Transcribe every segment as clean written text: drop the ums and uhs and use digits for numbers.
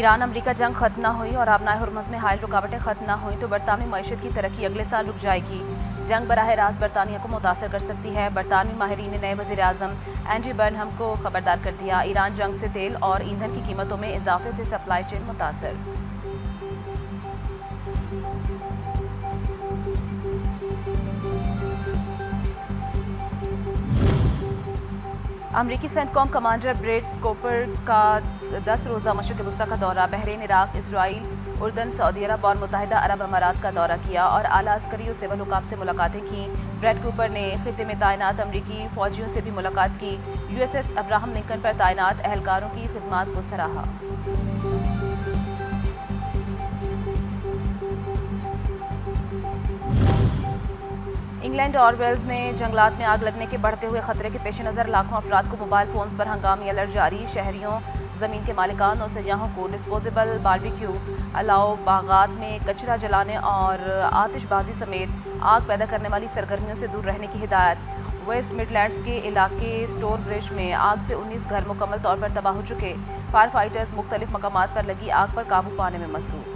Iran अमरीका जंग खत्म ना हुई और आबनाए हुर्मुज़ में हायल रुकावटें खत्म ना हुई तो बरतानवी मईशत की तरक्की अगले साल रुक जाएगी। जंग बराह रास्त बरतानिया को मुतासर कर सकती है। बरतानवी माहिरीन ने नए वज़ीर आज़म एंडी बर्नहम को खबरदार कर दिया। ईरान जंग से तेल और ईंधन की कीमतों में इजाफे से सप्लाई चेन मुतासर। अमरीकी सेंटकॉम कमांडर ब्रेट कोपर का 10 रोज़ा मशरिक़ वस्ती का दौरा, बहरीन, इराक, इसराइल, उर्दन, सऊदी अरब और मुत्तहिदा अरब अमारात का दौरा किया और आला अस्करी और सिविल हुकाम से मुलाकातें की। ब्रेट कूपर ने खित्ते में तैनात अमरीकी फ़ौजियों से भी मुलाकात की। USS अब्राहम लिंकन पर तैनात एहलकारों की खिदमात को सराहा। इंग्लैंड और वेल्स में जंगलात में आग लगने के बढ़ते हुए खतरे के पेश नज़र लाखों अफराद को मोबाइल फ़ोन्स पर हंगामी अलर्ट जारी। शहरियों, ज़मीन के मालिकान और सयाहों को डिस्पोजेबल बारबेक्यू अलाव, बागात में कचरा जलाने और आतिशबाजी समेत आग पैदा करने वाली सरगर्मियों से दूर रहने की हिदायत। वेस्ट मिडलैंड्स के इलाके स्टोर ब्रिज में आग से 19 घर मुकम्मल तौर पर तबाह हो चुके। फायर फाइटर्स मुख्तलिफ मकामात पर लगी आग पर काबू पाने में मसरूफ़।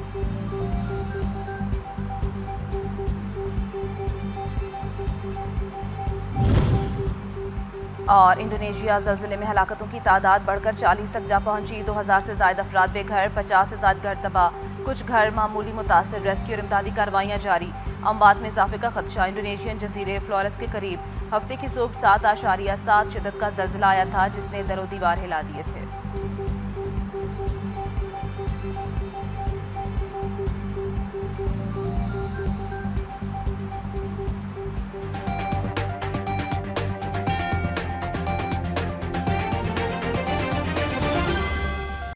और इंडोनेशिया ज़लज़ले में हलाकतों की तादाद बढ़कर 40 तक जा पहुंची। 2000 से ज़ायद अफराद बेघर, 50 से ज़ायद घर तबाह, कुछ घर मामूली मुतासर। रेस्क्यू और इमदादी कार्रवाइयाँ जारी। अमवात में इजाफे का खदशा। इंडोनेशियन जजीरे फ्लोरेस के करीब हफ्ते की सुबह 7.7 शिद्दत का ज़लज़ला आया था जिसने दरो दीवार हिला दिए थे।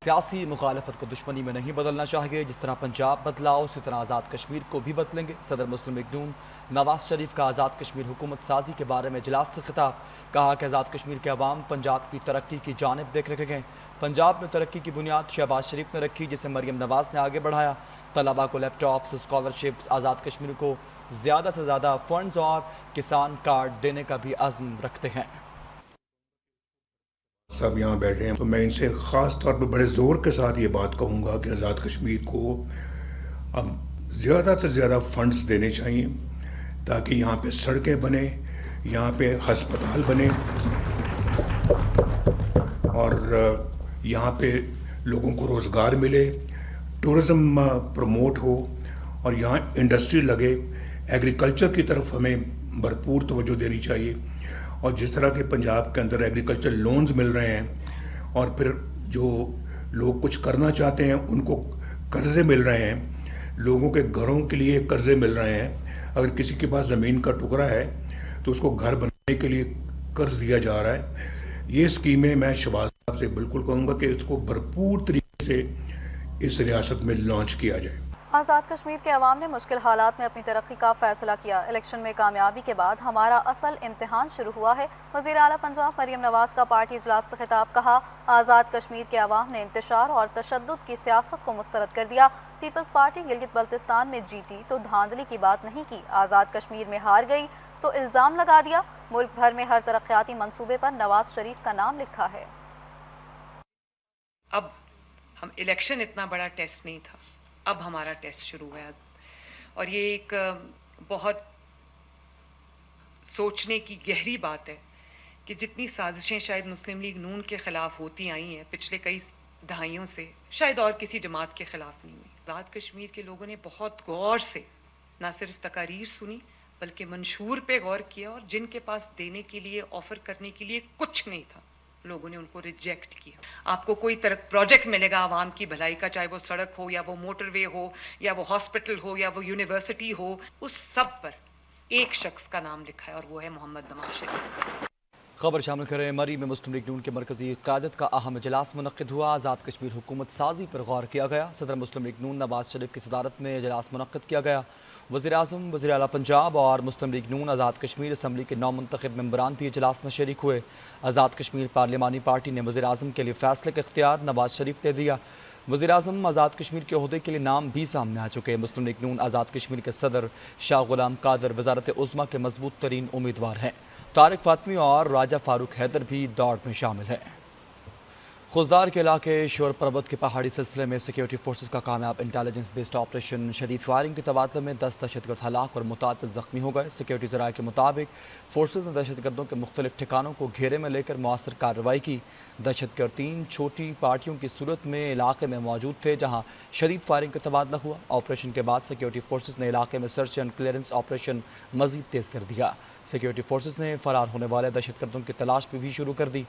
सियासी मुखालफत को दुश्मनी में नहीं बदलना चाहिए। जिस तरह पंजाब बदला उसी तरह आज़ाद कश्मीर को भी बदलेंगे। सदर मुस्लिम लीग नून नवाज शरीफ का आज़ाद कश्मीर हुकूमत साजी के बारे में इजलास से खिताब। कहा कि आज़ाद कश्मीर के अवाम पंजाब की तरक्की की जानिब देख रखे गए। पंजाब में तरक्की की बुनियाद शहबाज शरीफ ने रखी जिसे मरियम नवाज ने आगे बढ़ाया। तलबा को लैपटॉप्स, स्कॉलरशिप्स, आज़ाद कश्मीर को ज़्यादा से ज़्यादा फंड्स और किसान कार्ड देने का भी अज़्म रखते हैं। सब यहाँ बैठे हैं तो मैं इनसे ख़ास तौर पर बड़े ज़ोर के साथ ये बात कहूँगा कि आज़ाद कश्मीर को अब ज़्यादा से ज़्यादा फंड्स देने चाहिए ताकि यहाँ पे सड़कें बने, यहाँ पे हस्पताल बने और यहाँ पे लोगों को रोज़गार मिले, टूरिज़्म प्रमोट हो और यहाँ इंडस्ट्री लगे। एग्रीकल्चर की तरफ हमें भरपूर तवज्जो देनी चाहिए और जिस तरह के पंजाब के अंदर एग्रीकल्चर लोन्स मिल रहे हैं और फिर जो लोग कुछ करना चाहते हैं उनको कर्ज़े मिल रहे हैं, लोगों के घरों के लिए कर्ज़े मिल रहे हैं। अगर किसी के पास ज़मीन का टुकड़ा है तो उसको घर बनाने के लिए कर्ज़ दिया जा रहा है। ये स्कीमें मैं शहबाज साहब से बिल्कुल कहूँगा कि इसको भरपूर तरीके से इस रियासत में लॉन्च किया जाए। आज़ाद कश्मीर के अवाम ने मुश्किल हालात में अपनी तरक्की का फैसला किया। इलेक्शन में कामयाबी के बाद हमारा असल इम्तिहान शुरू हुआ है। वज़ीर आला पंजाब मरियम नवाज का पार्टी इजलास से खिताब। कहा, आज़ाद कश्मीर के अवाम ने इंतशार और तशद्दुद की सियासत को मुस्तरद कर दिया। पीपल्स पार्टी गिलगित बल्तिस्तान में जीती तो धांधली की बात नहीं की, आज़ाद कश्मीर में हार गई तो इल्ज़ाम लगा दिया। मुल्क भर में हर तरक्याती मंसूबे पर नवाज शरीफ का नाम लिखा है। अब हम इलेक्शन इतना बड़ा टेस्ट नहीं था, अब हमारा टेस्ट शुरू हुआ है और ये एक बहुत सोचने की गहरी बात है कि जितनी साजिशें शायद मुस्लिम लीग नून के ख़िलाफ़ होती आई हैं पिछले कई दहाइयों से, शायद और किसी जमात के ख़िलाफ़ नहीं हुई। आज़ाद कश्मीर के लोगों ने बहुत गौर से ना सिर्फ तकारीर सुनी बल्कि मंशूर पे गौर किया और जिनके पास देने के लिए, ऑफ़र करने के लिए कुछ नहीं था, लोगों ने उनको रिजेक्ट किया। आपको कोई प्रोजेक्ट मिलेगा आवाम की भलाई का, चाहे वो सड़क हो या वो मोटरवे हो या वो हॉस्पिटल हो या वो यूनिवर्सिटी हो, उस सब पर एक शख्स का नाम लिखा है और वो है मोहम्मद नवाज शरीफ। खबर शामिल करें। मरी में मुस्लिम लीग नून के मरकजी क़यादत का अहम इजलास मुनक़्क़िद हुआ। आज़ाद कश्मीर हुकूमत साजी पर गौर किया गया। सदर मुस्लिम लीग नून नवाज शरीफ की सदारत में इजलास मुनक़्क़िद किया गया। वज़ीर आज़म, वज़ीर आला पंजाब और मुस्लिम लीग नून आज़ाद कश्मीर असम्बली के 9 मुंतखब मेंबरान भी इजलास में शरीक हुए। आज़ाद कश्मीर पार्लिमानी पार्टी ने वज़ीर आज़म के लिए फ़ैसले का इख्तियार नवाज शरीफ दे दिया। वज़ीर आज़म आज़ाद कश्मीर के ओहदे के लिए नाम भी सामने आ चुके। मुस्लिम लीग नून आज़ाद कश्मीर के सदर शाह गुलाम कादर वज़ारत उज़्मा के मजबूत तरीन उम्मीदवार हैं। तारिक फातमी और राजा फारूक हैदर भी दौड़ में शामिल हैं। خوزدار کے علاقے شور پربت کے پہاڑی سلسلے میں سیکیورٹی فورسز کا کامیاب انٹیلیجنس بیسڈ آپریشن شدید فائرنگ کے تبادلے میں 10 دہشت گرد ہلاک اور متعدد زخمی ہو گئے۔ سیکیورٹی ذرائع کے مطابق فورسز نے دہشت گردوں کے مختلف ٹھکانوں کو گھیرے میں لے کر مؤثر کارروائی کی۔ دہشت گرد 3 چھوٹی پارٹیوں کی صورت میں علاقے میں موجود تھے جہاں شدید فائرنگ کا تبادلہ ہوا۔ آپریشن کے بعد سیکیورٹی فورسز نے علاقے میں سرچ اینڈ کلیئرنس آپریشن مزید تیز کر دیا۔ سیکیورٹی فورسز نے فرار ہونے والے دہشت گردوں کی تلاش بھی شروع کر دی۔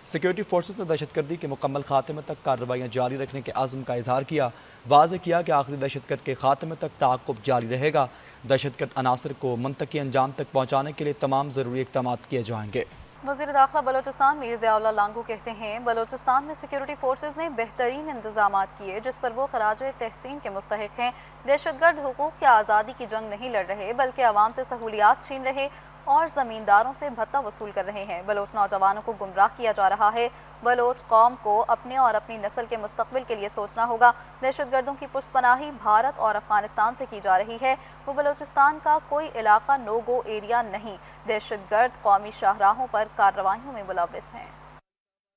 سیکیورٹی فورسز نے دہشت گردی کے مکمل خاتمے تک کارروائیاں جاری رکھنے کے عزم کا اظہار کیا۔ واضح کیا کہ آخری دہشت گرد کے خاتمے تک تعاقب جاری رہے گا۔ دہشت گرد عناصر کو منطقی انجام تک پہنچانے کے لیے تمام ضروری اقدامات کیے جائیں گے۔ وزیر داخلہ بلوچستان میر ضیاء اللہ لانگو کہتے ہیں بلوچستان میں سیکیورٹی فورسز نے بہترین انتظامات کیے جس پر وہ خراج تحسین کے مستحق ہیں۔ دہشت گرد حقوق کی آزادی کی جنگ نہیں لڑ رہے بلکہ عوام سے سہولیات چھین رہے اور زمینداروں سے بھتہ وصول کر رہے ہیں۔ بلوچ نوجوانوں کو گمراہ کیا جا رہا ہے۔ بلوچ قوم کو اپنے اور اپنی نسل کے مستقبل کے لیے سوچنا ہوگا۔ دہشت گردوں کی پشت پناہی بھارت اور افغانستان سے کی جا رہی ہے۔ وہ بلوچستان کا کوئی علاقہ نو گو ایریا نہیں۔ دہشت گرد قومی شاہراہوں پر کارروائیوں میں ملوث ہیں۔